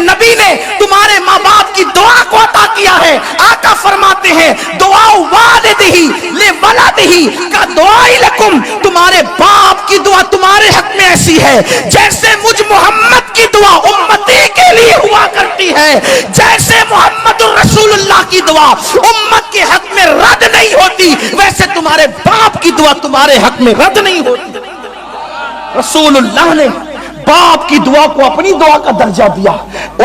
نبی نے تمہارے ماں باپ کی دعا کو عطا کیا ہے. آقا فرماتے ہیں دعا والدہ لولدہ کا دعا لکم، تمہارے باپ کی دعا تمہارے حق میں ایسی ہے جیسے مجھ محمد کی دعا امتی کے لیے ہوا کرتی ہے، جیسے محمد رسول اللہ کی دعا امت کے حق میں رد نہیں ہوتی، ویسے تمہارے باپ کی دعا تمہارے حق میں رد نہیں ہوتی. رسول اللہ نے باپ کی دعا کو اپنی دعا کا درجہ دیا.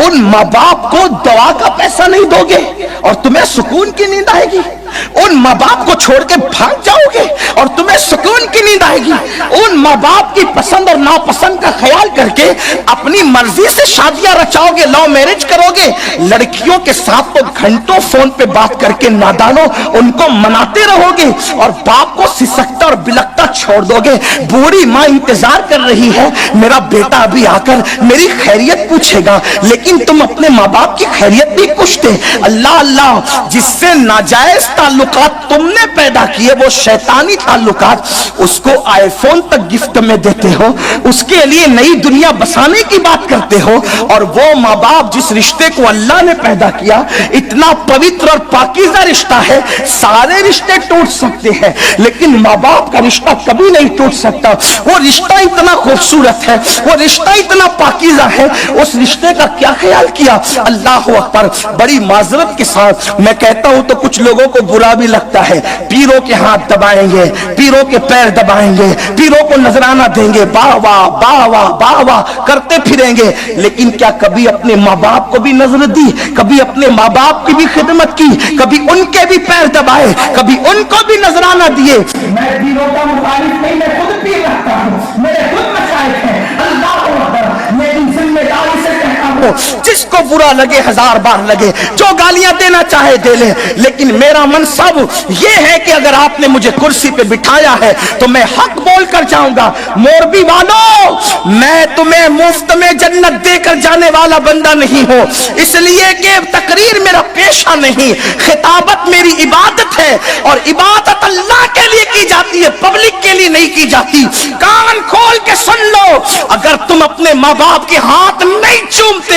ان ماں باپ کو دعا کا پیسہ نہیں دو گے اور تمہیں سکون کی نیند آئے گی؟ ان ماں باپ کو چھوڑ کے بھاگ جاؤ گے اور تمہیں سکون کی نیند آئے گی؟ ان ماں باپ کی پسند اور ناپسند کا خیال کر کے اپنی مرضی سے شادیاں رچاؤ گے، لو میرج کرو گے؟ لڑکیوں کے ساتھ تو گھنٹوں فون پہ بات کر کے نادانوں ان کو مناتے رہو گے اور باپ کو سسکتا اور بلکتا چھوڑ دو گے. بوڑھی ماں انتظار کر رہی ہے میرا بیٹا ابھی آ کر میری خیریت پوچھے گا، لیکن تم اپنے ماں باپ کی خیریت نہیں پوچھتے. اللہ اللہ، جس سے ناجائز تعلقات تم نے پیدا کیے، وہ شیطانی تعلقات، اس کو آئی فون تک گفٹ میں دیتے ہو، اس کے لیے نئی دنیا بسانے کی بات کرتے ہو. اور وہ ماں باپ جس رشتے کو اللہ نے پیدا کیا، اتنا پوتر اور پاکیزہ رشتہ ہے، سارے رشتے ٹوٹ سکتے ہیں لیکن ماں باپ کا رشتہ کبھی نہیں ٹوٹ سکتا. وہ رشتہ اتنا خوبصورت ہے، وہ رشتہ اتنا پاکیزہ ہے، اس رشتے کا کیا خیال کیا؟ اللہ اکبر. بڑی معذرت کے ساتھ میں کہتا ہوں تو کچھ لوگوں کو برا بھی لگتا ہے، پیروں کے ہاتھ دبائیں گے، پیروں کے پیر دبائیں گے، پیروں کو نذرانہ دیں گے، باہ واہ باہ واہ باہ واہ کرتے پھریں گے، لیکن کیا کبھی اپنے ماں باپ کو بھی نظر دی؟ کبھی اپنے ماں باپ کی بھی خدمت کی؟ کبھی ان کے بھی پیر دبائے؟ کبھی ان کو بھی نذرانہ دیے؟ میں پیروں کا مخالف نہیں، میں خود پیر رکھتا ہوں، میرے خود مشائخ ہیں، اللہ اکبر. لیکن ذمہ داری سے کہتا ہوں، جس کو برا لگے ہزار بار لگے، جو گالیاں دینا چاہے دے لے، لیکن میرا منصب یہ ہے کہ اگر آپ نے مجھے کرسی پہ بٹھایا ہے تو میں حق بول کر جاؤں گا. موربی والو، میں تمہیں مفت میں جنت دے کر جانے والا بندہ نہیں ہوں، اس لیے کہ تقریر میرا پیشہ نہیں، خطابت میری عبادت ہے اور عبادت اللہ کے لیے کی جاتی ہے، پبلک کے لیے نہیں کی جاتی. کان کھول کے سن لو، اگر تم اپنے ماں باپ کے ہاتھ نہیں چومتے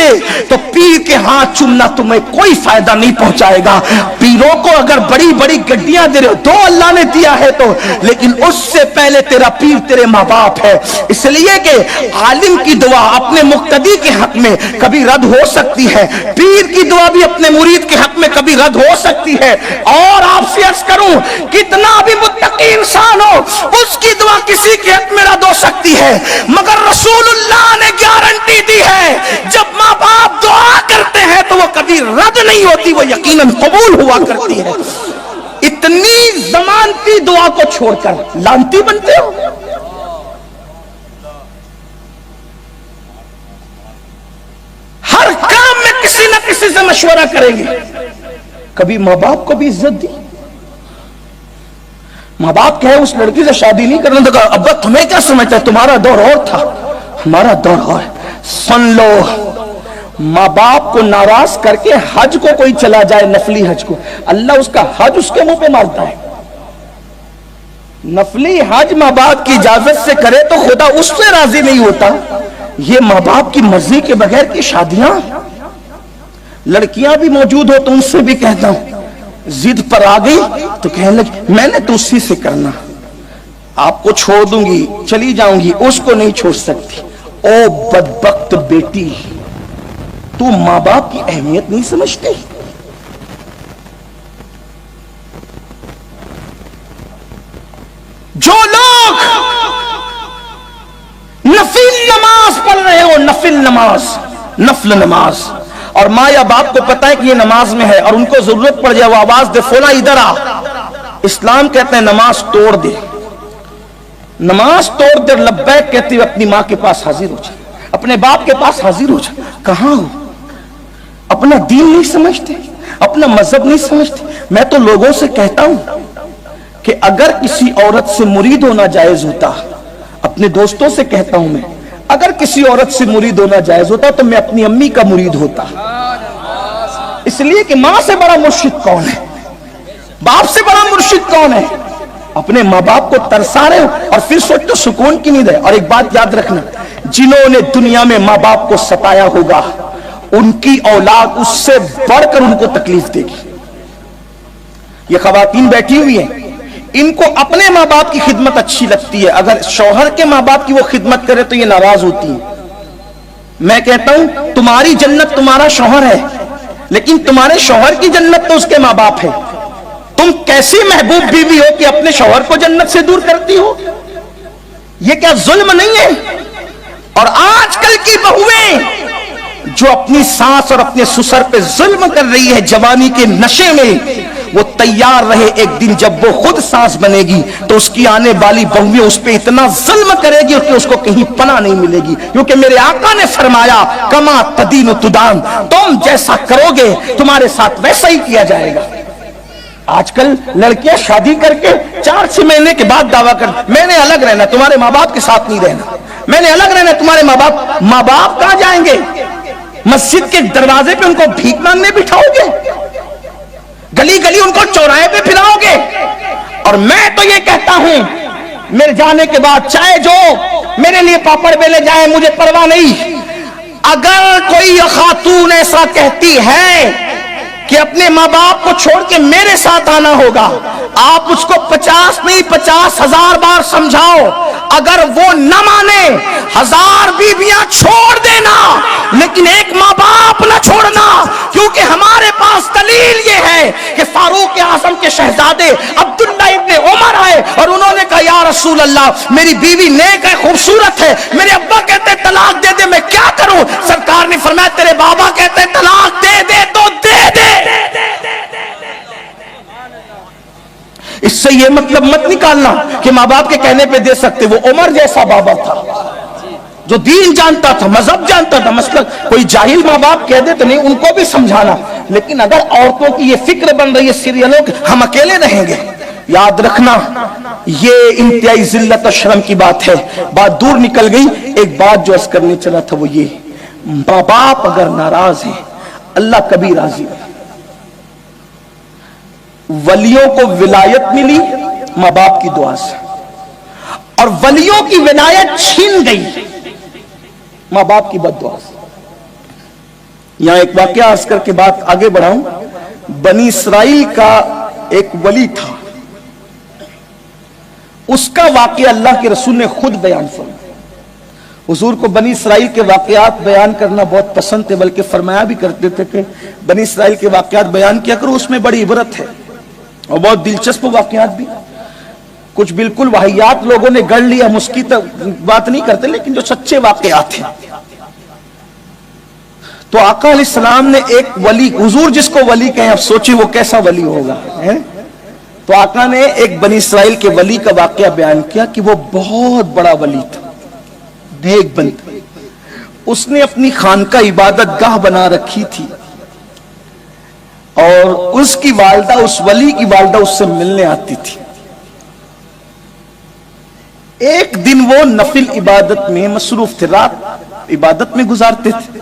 تو پیر کے ہاتھ چومنا تمہیں کوئی فائدہ نہیں پہنچائے گا. پیروں کو اگر بڑی بڑی گڈیاں دے رہے ہو تو اللہ نے دیا ہے تو، لیکن اس سے پہلے تیرا پیر تیرے ماں باپ ہے. اس لیے کہ عالم کی دعا اپنے مقتدی کے حق میں کبھی رد ہو سکتی ہے، پیر کی دعا بھی اپنے مرید کے حق میں کبھی رد ہو سکتی ہے. اور آپ سے عرض کروں، کتنا بھی متقی انسان ہو، اس کی دعا کسی کے حق میں رد ہو سکتی ہے، مگر رسول اللہ نے گارنٹی دی ہے جب ماں باپ دعا کرتے ہیں تو وہ کبھی رد نہیں ہوتی، وہ یقیناً قبول ہوا کرتی ہے. اتنی ضمانتی دعا کو چھوڑ کر لانتی بنتے ہو. ہر کام میں کسی نہ کسی سے مشورہ کریں گے. کبھی ماں باپ کو بھی عزت دی؟ ماں باپ کہے اس لڑکی سے شادی نہیں کرنا، تو کہا ابا تمہیں کیا سمجھتا ہے، تمہارا دور اور تھا، ہمارا دور اور. سن لو، ماں باپ کو ناراض کر کے حج کو کوئی چلا جائے، نفلی حج کو، اللہ اس کا حج اس کے منہ پہ مارتا ہے. نفلی حج ماں باپ کی اجازت سے کرے تو خدا اس سے راضی نہیں ہوتا. یہ ماں باپ کی مرضی کے بغیر کی شادیاں. لڑکیاں بھی موجود ہو تو ان سے بھی کہتا ہوں، ضد پر آ گئی تو کہنے لگی میں نے تو اسی سے کرنا، آپ کو چھوڑ دوں گی، چلی جاؤں گی، اس کو نہیں چھوڑ سکتی. او بدبخت بیٹی، تو ماں باپ کی اہمیت نہیں سمجھتی؟ جو لوگ نفل نماز پڑھ رہے ہو، نفل نماز، نفل نماز، اور ماں یا باپ کو پتا ہے کہ یہ نماز میں ہے اور ان کو ضرورت پڑ جائے وہ آواز دے فولا ادھر آ، اسلام کہتے ہیں نماز توڑ دے، نماز توڑ دے، لبیک کہتے ہوئے اپنی ماں کے پاس حاضر ہو جائے، اپنے باپ کے پاس حاضر ہو جائے. کہاں ہو؟ اپنا دین نہیں سمجھتے، اپنا مذہب نہیں سمجھتے. میں تو لوگوں سے کہتا ہوں کہ اگر کسی عورت سے مرید ہونا جائز ہوتا، اپنے دوستوں سے کہتا ہوں میں، اگر کسی عورت سے مرید ہونا جائز ہوتا تو میں اپنی امی کا مرید ہوتا. اس لیے کہ ماں سے بڑا مرشد کون ہے، باپ سے بڑا مرشد کون ہے؟ اپنے ماں باپ کو ترسا رہے ہو اور پھر سوچتے سکون کی نیند ہے. اور ایک بات یاد رکھنا، جنہوں نے دنیا میں ماں باپ کو ستایا ہوگا ان کی اولاد اس سے بڑھ کر ان کو تکلیف دے گی. یہ خواتین بیٹھی ہوئی ہیں, ان کو اپنے ماں باپ کی خدمت اچھی لگتی ہے, اگر شوہر کے ماں باپ کی وہ خدمت کرے تو یہ ناراض ہوتی ہے. میں کہتا ہوں تمہاری جنت تمہارا شوہر ہے, لیکن تمہارے شوہر کی جنت تو اس کے ماں باپ ہے. تم کیسی محبوب بیوی ہو کہ اپنے شوہر کو جنت سے دور کرتی ہو؟ یہ کیا ظلم نہیں ہے؟ اور آج کل کی بہویں جو اپنی ساس اور اپنے سسر پہ ظلم کر رہی ہے جوانی کے نشے میں, وہ تیار رہے ایک دن جب وہ خود ساس بنے گی تو اس کی آنے والی بہویں اس پہ اتنا ظلم کرے گی کہ اس کو کہیں پناہ نہیں ملے گی, کیونکہ میرے آقا نے فرمایا کما تدین تدان, تم جیسا کرو گے تمہارے ساتھ ویسا ہی کیا جائے گا. آج کل لڑکیاں شادی کر کے 4-6 مہینے کے بعد دعویٰ کر میں نے الگ رہنا, تمہارے ماں باپ کے ساتھ نہیں رہنا, میں نے الگ رہنا, تمہارے ماں باپ کہاں جائیں گے؟ مسجد کے دروازے پہ ان کو بھیک مانگنے بٹھاؤ گے؟ گلی گلی ان کو چوراہے پہ پھراؤ گے؟ اور میں تو یہ کہتا ہوں میرے جانے کے بعد چاہے جو میرے لیے پاپڑ بیلے جائیں, مجھے پرواہ نہیں. اگر کوئی خاتون ایسا کہتی ہے کہ اپنے ماں باپ کو چھوڑ کے میرے ساتھ آنا ہوگا, آپ اس کو 50 نہیں 50,000 بار سمجھاؤ, اگر وہ نہ مانے 1000 بیویاں چھوڑ دینا, لیکن ایک ماں باپ نہ چھوڑنا, کیونکہ ہمارے پاس دلیل یہ ہے کہ فاروق اعظم کے شہزادے عبداللہ ابن عمر آئے اور انہوں نے کہا یا رسول اللہ میری بیوی نیک ہے, خوبصورت ہے, میرے ابا کہتے طلاق دے دے, میں کیا کروں؟ سرکار نے فرمایا تیرے بابا کہتے طلاق دے دے تو دے دے. اس سے یہ مطلب مت نکالنا کہ ماں باپ کے کہنے پہ دے سکتے. وہ عمر جیسا بابا تھا جو دین جانتا تھا, مذہب جانتا تھا. مثلا کوئی جاہل ماں باپ کہہ دے تو نہیں, ان کو بھی سمجھانا. لیکن اگر عورتوں کی یہ فکر بن رہی ہے سیریلوں کہ ہم اکیلے رہیں گے, یاد رکھنا یہ انتہائی ذلت و شرم کی بات ہے. بات دور نکل گئی. ایک بات جو عرض کرنے چلا تھا وہ یہ, ماں باپ اگر ناراض ہیں اللہ کبھی راضی نہیں. ولیوں کو ولایت ملی ماں باپ کی دعا سے, اور ولیوں کی ولایت چھین گئی ماں باپ کی بد دعا سے. یہاں ایک واقعہ عرض کر کے بات آگے بڑھاؤں. بنی اسرائیل کا ایک ولی تھا, اس کا واقعہ اللہ کے رسول نے خود بیان فرمایا. حضور کو بنی اسرائیل کے واقعات بیان کرنا بہت پسند تھے, بلکہ فرمایا بھی کرتے تھے کہ بنی اسرائیل کے واقعات بیان کیا کرو, اس میں بڑی عبرت ہے اور بہت دلچسپ واقعات بھی. کچھ بالکل واہیات لوگوں نے گڑھ لیا, ہم اس کی بات نہیں کرتے, لیکن جو سچے واقعات ہیں. تو آقا علیہ السلام نے ایک ولی, حضور جس کو ولی کہیں, اب سوچیں وہ کیسا ولی ہوگا. تو آقا نے ایک بنی اسرائیل کے ولی کا واقعہ بیان کیا کہ وہ بہت بڑا ولی تھا, نیک بندہ. اس نے اپنی خانقاہ عبادت گاہ بنا رکھی تھی, اور اس کی والدہ, اس ولی کی والدہ اس سے ملنے آتی تھی. ایک دن وہ نفل عبادت میں مصروف تھے, رات عبادت میں گزارتے تھے.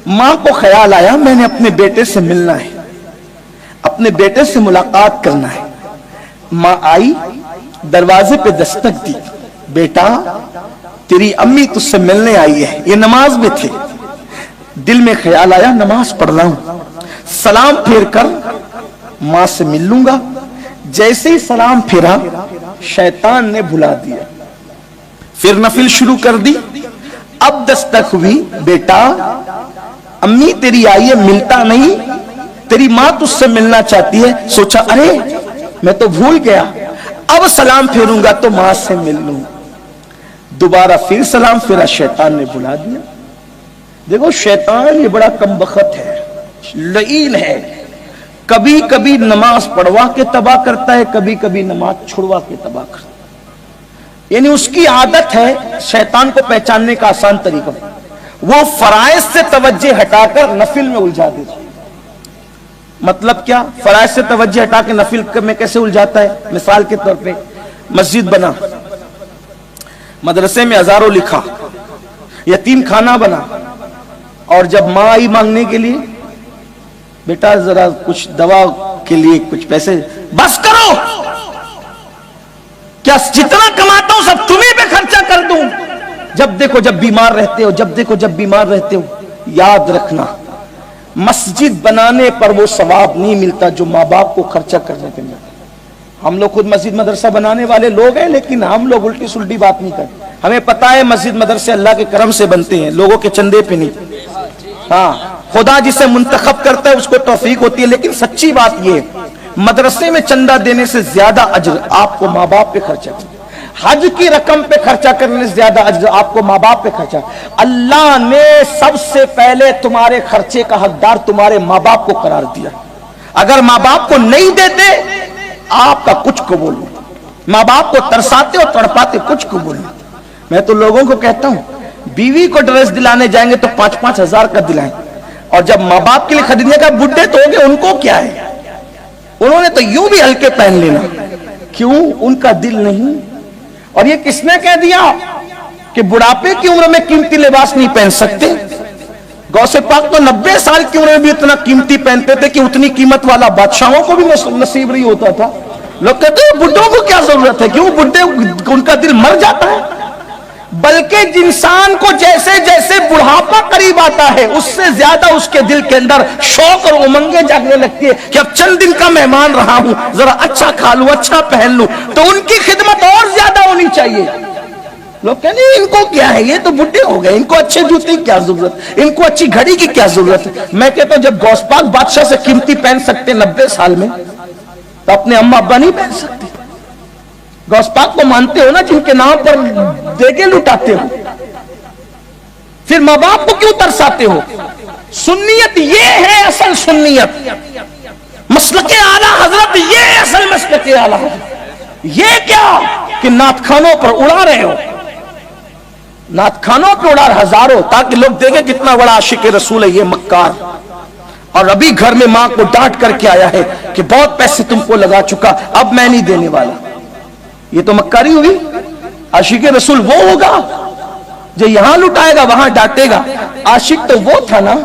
ماں کو خیال آیا میں نے اپنے بیٹے سے ملنا ہے, اپنے بیٹے سے ملاقات کرنا ہے. ماں آئی, دروازے پہ دستک دی, بیٹا تیری امی تجھ سے ملنے آئی ہے. یہ نماز میں تھے. دل میں خیال آیا نماز پڑھ رہا ہوں, سلام پھیر کر ماں سے مل لوں گا. جیسے ہی سلام پھیرا شیطان نے بھلا دیا, پھر نفل شروع کر دی. اب دستک ہوئی, بیٹا امی تیری آئی ہے, ملتا نہیں, تیری ماں تجھ سے ملنا چاہتی ہے. سوچا ارے میں تو بھول گیا, اب سلام پھیروں گا تو ماں سے مل لوں. دوبارہ پھر سلام پھیرا, شیطان نے بھلا دیا. دیکھو شیطان یہ بڑا کم بخت ہے, لعین ہے. کبھی کبھی نماز پڑھوا کے تباہ کرتا ہے, کبھی کبھی نماز چھڑوا کے تباہ کرتا ہے. یعنی اس کی عادت ہے. شیطان کو پہچاننے کا آسان طریقہ, وہ فرائض سے توجہ ہٹا کر نفل میں الجھا دیتا. مطلب کیا؟ فرائض سے توجہ ہٹا کے نفل میں کیسے الجھاتا ہے؟ مثال کے طور پہ مسجد بنا, مدرسے میں ہزاروں لکھا, یتیم خانہ بنا, اور جب ماں آئی مانگنے کے لیے, بیٹا ذرا کچھ دوا کے لیے کچھ پیسے, بس کرو, کیا جتنا کماتا ہوں سب تمہیں پہ خرچہ کر دوں. جب دیکھو جب بیمار رہتے ہو, جب دیکھو جب بیمار رہتے ہو. یاد رکھنا مسجد بنانے پر وہ ثواب نہیں ملتا جو ماں باپ کو خرچہ کرنے پہ ملتا. ہم لوگ خود مسجد مدرسہ بنانے والے لوگ ہیں، لیکن ہم لوگ الٹی سلٹی بات نہیں کرتے. ہمیں پتا ہے مسجد مدرسے اللہ کے کرم سے بنتے ہیں، لوگوں کے چندے پہ نہیں. ہاں، خدا جسے منتخب کرتا ہے اس کو توفیق ہوتی ہے. لیکن سچی بات یہ ہے، مدرسے میں چندہ دینے سے زیادہ اجر آپ کو ماں باپ پہ خرچہ کرنا. حج کی رقم پہ خرچہ کرنے سے زیادہ اجر آپ کو ماں باپ پہ خرچہ. اللہ نے سب سے پہلے تمہارے خرچے کا حقدار تمہارے ماں باپ کو قرار دیا. اگر ماں باپ کو نہیں دیتے آپ کا کچھ قبول نہیں. ماں باپ کو ترساتے اور تڑپاتے کچھ قبول نہیں. میں تو لوگوں کو کہتا ہوں بیوی کو ڈریس دلانے جائیں گے تو 5-5 ہزار کا دلائیں، اور جب ماں باپ کے لیے خریدنے کا بڈھے تو ہو گئے، ان کو کیا ہے، انہوں نے تو یوں بھی ہلکے پہن لینا. کیوں؟ ان کا دل نہیں. اور یہ کس نے کہہ دیا کہ بڑھاپے کی عمر میں قیمتی لباس نہیں پہن سکتے؟ غوث پاک تو 90 سال کی عمر میں بھی اتنا قیمتی پہنتے تھے کہ اتنی قیمت والا بادشاہوں کو بھی نصیب نہیں ہوتا تھا. لوگ کہتے ہیں بڈھوں کو کیا ضرورت ہے، کیوں بڈھے ان کا دل مر جاتا ہے. بلکہ انسان کو جیسے جیسے بڑھاپا قریب آتا ہے اس سے زیادہ اس کے دل کے اندر شوق اور امنگیں جاگنے لگتی ہے کہ اب چند دن کا مہمان رہا ہوں، ذرا اچھا کھا لوں، اچھا پہن لوں. تو ان کی خدمت اور زیادہ ہونی چاہیے. لوگ کہتے ہیں ان کو کیا ہے، یہ تو بڈھے ہو گئے، ان کو اچھے جوتے کی کیا ضرورت، ان کو اچھی گھڑی کی کیا ضرورت ہے. میں کہتا ہوں جب غوث پاک بادشاہ سے قیمتی پہن سکتے 90 سال میں تو اپنے اما ابا نہیں پہن سکتے. غوث پاک کو مانتے ہو نا، جن کے نام پر دیگے لٹاتے ہو، پھر ماں باپ کو کیوں ترساتے ہو؟ سنیت یہ ہے اصل سنیت، مسلک اعلیٰ حضرت یہ ہے اصل مسلک اعلیٰ حضرت. یہ کیا کہ نعت خانوں پر اڑا رہے ہو، نعت خانوں پر اڑا رہے ہزاروں، تاکہ لوگ دیکھیں کتنا بڑا عاشق رسول ہے یہ مکار. اور ابھی گھر میں ماں کو ڈانٹ کر کے آیا ہے کہ بہت پیسے تم کو لگا چکا، اب میں نہیں دینے والا. یہ تو مکاری ہوئی. عاشق رسول وہ ہوگا جو یہاں لٹائے گا وہاں ڈانٹے گا. عاشق تو وہ تھا نا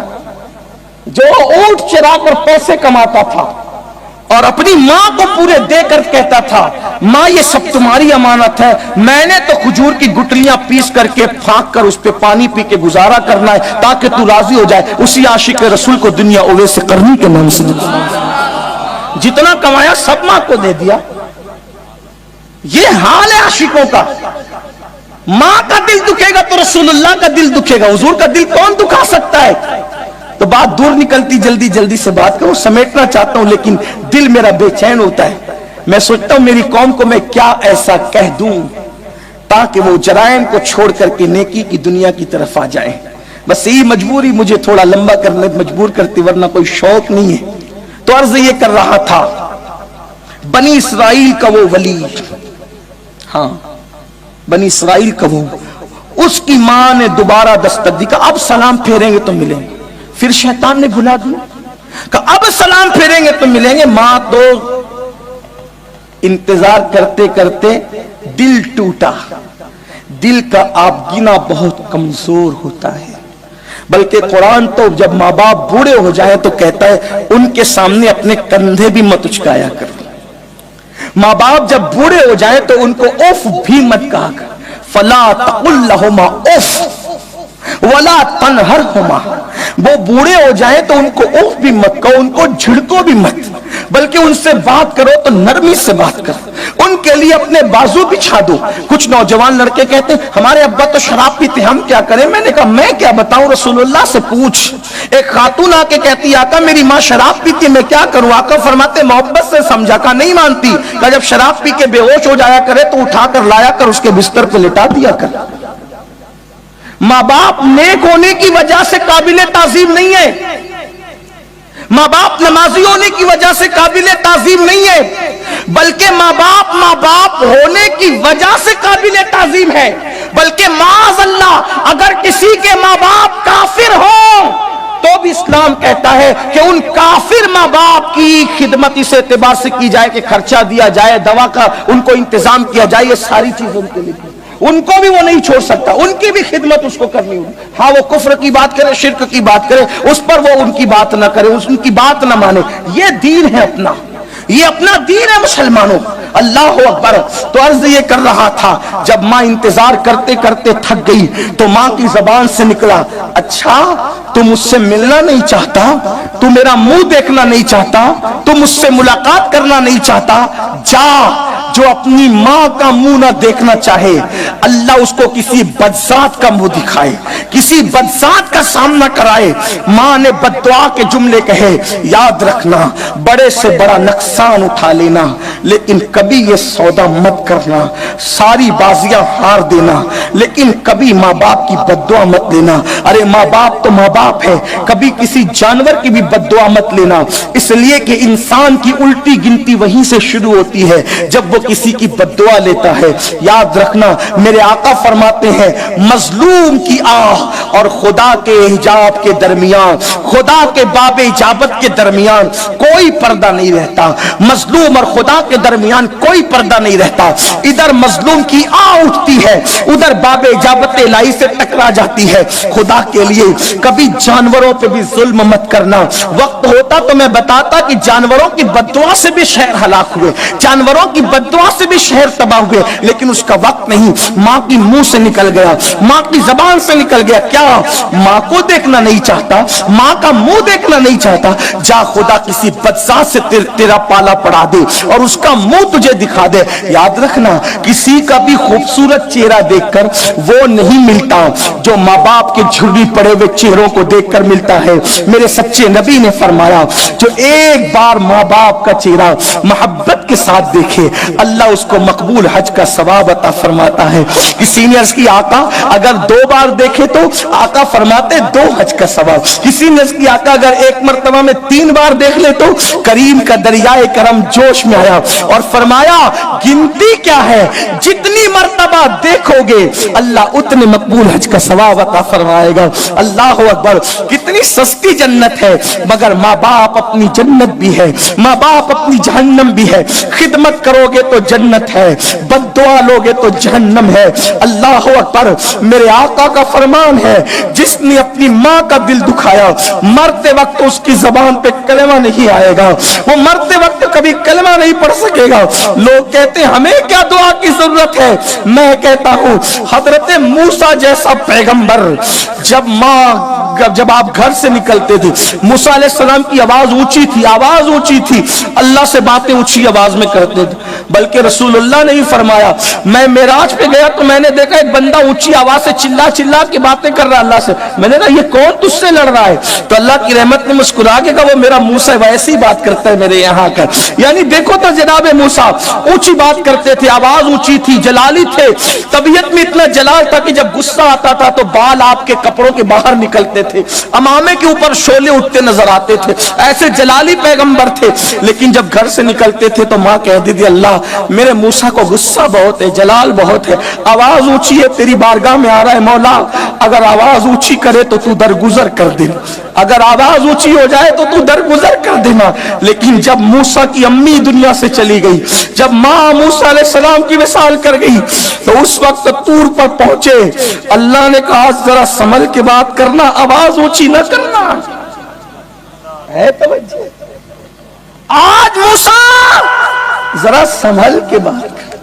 جو اونٹ چرا کر پیسے کماتا تھا اور اپنی ماں کو پورے دے کر کہتا تھا ماں یہ سب تمہاری امانت ہے، میں نے تو کھجور کی گٹلیاں پیس کر کے پھانک کر اس پہ پانی پی کے گزارا کرنا ہے تاکہ تو راضی ہو جائے. اسی عاشق رسول کو دنیا اویس قرنی کے نام سے جتنا کمایا سب ماں کو دے دیا. یہ حال ہے عاشقوں کا. ماں کا دل دکھے گا تو رسول اللہ کا دل دکھے گا. حضور کا دل کون دکھا سکتا ہے؟ تو بات دور نکلتی، جلدی جلدی سے بات کروں، سمیٹنا چاہتا ہوں لیکن دل میرا بے چین ہوتا ہے. میں سوچتا ہوں میری قوم کو میں کیا ایسا کہہ دوں تاکہ وہ جرائم کو چھوڑ کر کے نیکی کی دنیا کی طرف آ جائیں. بس یہی مجبوری مجھے تھوڑا لمبا کرنے مجبور کرتی، ورنہ کوئی شوق نہیں ہے. تو عرض یہ کر رہا تھا بنی اسرائیل کا وہ ولی، ہاں بنی اسرائیل کا وہ، اس کی ماں نے دوبارہ دستک دی کہ اب سلام پھیریں گے تو ملیں گے. پھر شیطان نے بھلا دیا کہ اب سلام پھیریں گے تو ملیں گے. ماں تو انتظار کرتے کرتے دل ٹوٹا. دل کا آبگینہ بہت کمزور ہوتا ہے. بلکہ قرآن تو جب ماں باپ بوڑھے ہو جائیں تو کہتا ہے ان کے سامنے اپنے کندھے بھی مت اچکایا کرو. ماں باپ جب بوڑھے ہو جائیں تو ان کو اوف بھی مت کہا کر. فلا تقل لہما اوف ولا تنہرہما. وہ بوڑھے ہو جائیں تو ان کو اوف بھی مت کہو، ان کو جھڑکو بھی مت، بلکہ ان سے بات کرو تو نرمی سے بات کرو. ان کے لیے اپنے بازو بچھا دو. کچھ نوجوان لڑکے کہتے ہیں ہمارے ابا تو شراب پیتے، ہم کیا کریں؟ میں نے کہا میں کیا بتاؤں، رسول اللہ سے پوچھ. ایک خاتون آ کے کہتی آقا میری ماں شراب پیتی، میں کیا کروں؟ آقا فرماتے محبت سے سمجھا. کہا نہیں مانتی. کہا جب شراب پی کے بے ہوش ہو جایا کرے تو اٹھا کر لایا کر، اس کے بستر پہ لٹا دیا کر. ماں باپ نیک ہونے کی وجہ سے قابل تعظیم نہیں ہے. ماں باپ نمازی ہونے کی وجہ سے قابل تعظیم نہیں ہے، بلکہ ماں باپ ہونے کی وجہ سے قابل تعظیم ہے. بلکہ معاذ اللہ اگر کسی کے ماں باپ کافر ہوں تو بھی اسلام کہتا ہے کہ ان کافر ماں باپ کی خدمت اس اعتبار سے کی جائے کہ خرچہ دیا جائے، دوا کا ان کو انتظام کیا جائے. یہ ساری چیزیں ان کے لیے ان کو بھی وہ نہیں چھوڑ سکتا، ان کی بھی خدمت اس کو کرنی ہوگی. ہاں وہ کفر کی بات کرے، شرک کی بات کرے، اس پر وہ ان کی بات نہ کرے، ان کی بات نہ مانے. یہ دین ہے اپنا. یہ اپنا دین ہے مسلمانوں. اللہ اکبر. تو عرض یہ کر رہا تھا جب ماں انتظار کرتے کرتے تھک گئی تو ماں کی زبان سے نکلا, اچھا تو مجھ سے ملنا نہیں چاہتا, تو میرا منہ دیکھنا نہیں چاہتا, تو مجھ سے ملاقات کرنا نہیں چاہتا, جا. جو اپنی ماں کا منہ نہ دیکھنا چاہے اللہ اس کو کسی بدذات کا منہ دکھائے, کسی بدذات کا سامنا کرائے. ماں نے بد دعا کے جملے کہے, یاد رکھنا بڑے سے بڑا نقصان اٹھا لینا لیکن کبھی یہ سودا مت کرنا, ساری بازیاں ہار دینا لیکن کبھی ماں باپ کی بد دعا مت لینا. ارے ماں باپ تو ماں باپ ہے, کبھی کسی جانور کی بھی بد دعا مت لینا, اس لیے کہ انسان کی الٹی گنتی وہیں سے شروع ہوتی ہے جب وہ کسی کی بد دعا لیتا ہے. یاد رکھنا میرے آقا فرماتے ہیں مظلوم کی آہ اور خدا کے حجاب کے درمیان, خدا کے باب اجابت کے درمیان کوئی پردہ نہیں رہتا. مظلوم اور خدا کے درمیان کوئی پردہ نہیں رہتا. ادھر مظلوم کی آہ اٹھتی ہے, ادھر باب اجابت الہی سے ٹکرا جاتی ہے. خدا کے لیے کبھی جانوروں پہ بھی ظلم مت کرنا. وقت ہوتا تو میں بتاتا کہ جانوروں کی بد دعا سے بھی شہر ہلاک ہوئے, جانوروں کی بد دعا سے بھی شہر تباہ ہوئے, لیکن اس کا وقت نہیں. ماں کی منہ سے نکل گیا, ماں کی زبان سے نکل گیا, کیا ماں کو دیکھنا نہیں چاہتا, ماں کا منہ دیکھنا نہیں چاہتا, جا خدا کسی بدذات سے تیرا پالا پڑا دے اور اس کا منہ تجھے دکھا دے. یاد رکھنا کسی کا بھی خوبصورت چہرہ دیکھ کر وہ نہیں ملتا جو ماں باپ کے جھری پڑے ہوئے چہروں کو دیکھ کر ملتا ہے. میرے سچے نبی نے فرمایا جو ایک بار ماں باپ کا چہرہ محبت کے ساتھ دیکھے اللہ اس کو مقبول حج کا ثواب عطا فرماتا ہے. کسی نے عرض کی آقا اگر 2 بار دیکھے تو آقا فرماتے 2 حج کا ثواب. کسی نے عرض کی آقا اگر 1 مرتبہ میں 3 بار دیکھ لے تو کریم کا دریائے کرم جوش میں آیا اور فرمایا گنتی کیا ہے, جتنی مرتبہ دیکھو گے اللہ اتنے مقبول حج کا ثواب عطا فرمائے گا. اللہ اکبر. کتنی سستی جنت ہے مگر ماں باپ اپنی جنت بھی ہے, ماں باپ اپنی جہنم بھی ہے. خدمت کرو گے تو جنت ہے, بد دعا لوگے تو جہنم ہے. اللہ اکبر. میرے آقا کا فرمان ہے جس نے اپنی ماں کا دل دکھایا مرتے وقت اس کی زبان پہ کلمہ نہیں آئے گا, وہ مرتے وقت کبھی کلمہ نہیں پڑھ سکے گا. لوگ کہتے ہیں ہمیں کیا دعا کی ضرورت ہے, میں کہتا ہوں حضرت موسیٰ جیسا پیغمبر جب آپ گھر سے نکلتے تھے, موسیٰ علیہ السلام کی آواز اونچی تھی, آواز اونچی تھی, اللہ سے باتیں اونچی آواز میں کرتے تھے. بلکہ رسول اللہ نے بھی فرمایا میں معراج پہ گیا تو میں نے دیکھا ایک بندہ اونچی آواز سے چلا چلا کے باتیں کر رہا اللہ سے. میں نے کہا یہ کون تجھ سے لڑ رہا ہے؟ تو اللہ کی رحمت نے مسکرا کے کہا وہ میرا موسیٰ ویسی بات کرتا ہے میرے یہاں کر. یعنی دیکھو تو جناب موسیٰ اونچی بات کرتے تھے, آواز اونچی تھی, جلالی تھے, طبیعت میں اتنا جلال تھا کہ جب غصہ آتا تھا تو بال آپ کے کپڑوں کے باہر نکلتے تھے, امامے کے اوپر شعلے اٹھتے نظر آتے تھے, ایسے جلالی پیغمبر تھے. لیکن جب گھر سے نکلتے تھے تو ماں کہتی تھی اللہ میرے موسیٰ کو غصہ بہت ہے, جلال بہت ہے, آواز اونچی ہے, تیری بارگاہ میں آ رہا ہے مولا اگر آواز اونچی کرے تو تو درگزر کر دے, اگر آواز اونچی ہو جائے تو تو درگزر کر دینا. لیکن جب موسیٰ کی امی دنیا سے چلی گئی, جب ماں موسیٰ علیہ السلام کی وصال کر گئی تو اس وقت طور پر پہنچے, اللہ نے کہا ذرا سنبھل کے بات کرنا, آواز اونچی نہ کرنا. ہے توجہ. آج موسیٰ ذرا سنبھل کے بات کر.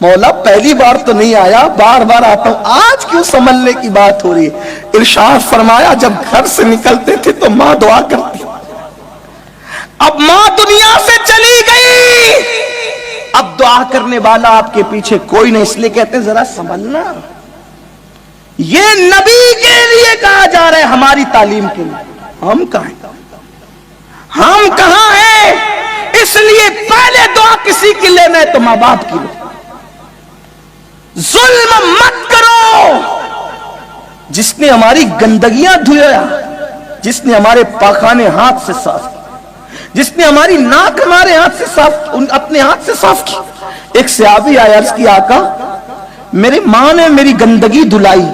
مولا پہلی بار تو نہیں آیا, بار بار آتا ہوں, آج کیوں سنبھلنے کی بات ہو رہی ہے؟ ارشاد فرمایا جب گھر سے نکلتے تھے تو ماں دعا کرتی, اب ماں دنیا سے چلی گئی, اب دعا کرنے والا آپ کے پیچھے کوئی نہیں, اس لیے کہتے ہیں ذرا سنبھلنا. یہ نبی کے لیے کہا جا رہا ہے, ہماری تعلیم کے لیے. ہم کہاں ہیں, ہم کہاں ہیں؟ اس لیے پہلے دعا کسی کی لینا ہے تو ماں باپ کی لو. ظلم مت کرو. جس نے ہماری گندگیاں دھویا, جس نے ہمارے پاخانے ہاتھ سے صاف کی, جس نے ہماری ناک ہمارے ہاتھ سے صاف, اپنے ہاتھ سے صاف کی. ایک صحابی آیا, عرض کی آقا میری ماں نے میری گندگی دھلائی,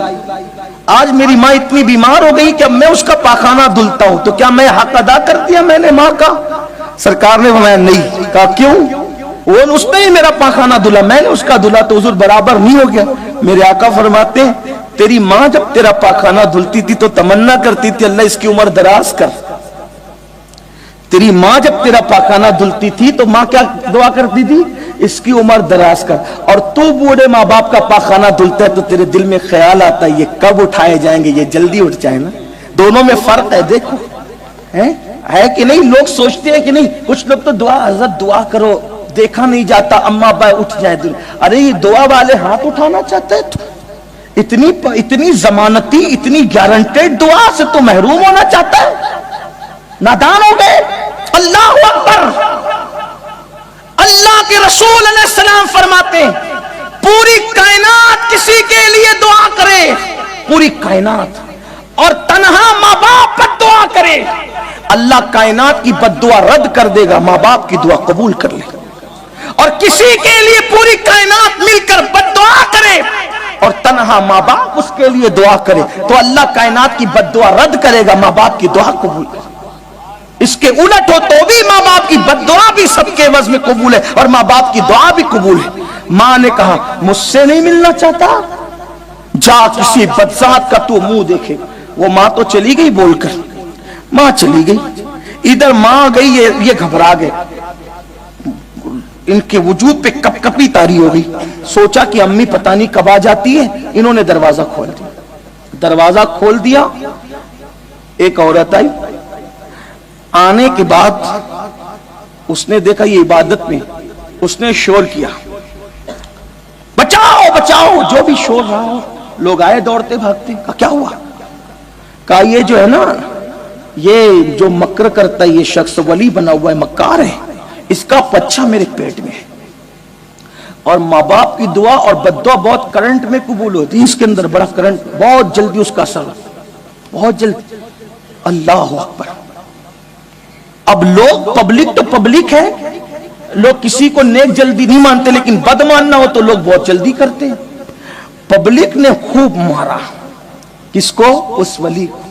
آج میری ماں اتنی بیمار ہو گئی کہ اب میں اس کا پاخانہ دھلتا ہوں, تو کیا میں حق ادا کر دیا میں نے ماں کا؟ سرکار نے فرمایا نہیں. کہا کیوں؟ وہ اس نے ہی میرا پاخانہ دھلا, میں نے اس کا دھلا, تو حضور برابر نہیں ہو گیا؟ میرے آقا فرماتے ہیں تیری ماں جب تیرا پاخانہ دھلتی تھی تو تمنا کرتی تھی اللہ اس کی عمر دراز کر, تیری ماں جب تیرا پاخانہ دھلتی تھی تو ماں کیا دعا کرتی تھی؟ اس کی عمر دراز کر. اور تو بوڑھے ماں باپ کا پاخانہ دھلتا ہے تو تیرے دل میں خیال آتا ہے یہ کب اٹھائے جائیں گے, یہ جلدی اٹھ جائیں نا. دونوں میں فرق ہے, دیکھو ہے کہ نہیں. لوگ سوچتے ہیں کہ نہیں, کچھ لوگ تو دعا, حضرت دعا کرو, دیکھا نہیں جاتا اما ابا اٹھ جائیں. ارے یہ دعا والے ہاتھ اٹھانا چاہتے ہیں, اتنی ضمانتی, اتنی گارنٹیڈ دعا سے تو محروم ہونا چاہتا ہے. نادان ہو گئے. اللہ اکبر. اللہ کے رسول علیہ السلام فرماتے ہیں پوری کائنات کسی کے لیے دعا کرے, پوری کائنات, اور تنہا ماں باپ پر دعا کرے, اللہ کائنات کی بد دعا رد کر دے گا, ماں باپ کی دعا قبول کر لے. اور کسی کے لیے پوری کائنات مل کر بد دعا کرے اور تنہا ماں باپ اس کے لیے دعا کرے تو اللہ کائنات کی بد دعا رد کرے گا, ماں باپ کی دعا قبول کرے. اس کے الٹ ہو تو بھی ماں باپ کی بد دعا بھی سب کے عوض میں قبول ہے اور ماں باپ کی دعا بھی قبول ہے. ماں نے کہا مجھ سے نہیں ملنا چاہتا, جا کسی بدذات کا تو منہ دیکھے. وہ ماں تو چلی گئی بول کر, ماں چلی گئی. ادھر ماں گئی, یہ گھبرا گئے, ان کے وجود پہ کپ کپی طاری ہو گئی. سوچا کہ امی پتہ نہیں کب آ جاتی ہے. انہوں نے دروازہ کھول دیا. دروازہ کھول دیا, ایک عورت آئی. آنے کے بعد اس نے دیکھا یہ عبادت میں, اس نے شور کیا بچاؤ بچاؤ, جو بھی شور رہا ہو. لوگ آئے دوڑتے بھاگتے. کہا کیا ہوا؟ کہا یہ جو ہے نا, یہ جو مکر کرتا ہے یہ شخص ولی بنا ہوا ہے, مکار ہے, اس کا پچھا میرے پیٹ میں ہے. اور ماں باپ کی دعا اور بد دعا بہت کرنٹ میں قبول ہوتی ہے. اس کے اندر بڑا کرنٹ, بہت جلدی اس کا اثر, بہت جلدی. اللہ اکبر. اب لوگ, پبلک تو پبلک ہے, لوگ کسی کو نیک جلدی نہیں مانتے, لیکن بد ماننا ہو تو لوگ بہت جلدی کرتے ہیں. پبلک نے خوب مارا کس کو؟ اس ولی کو.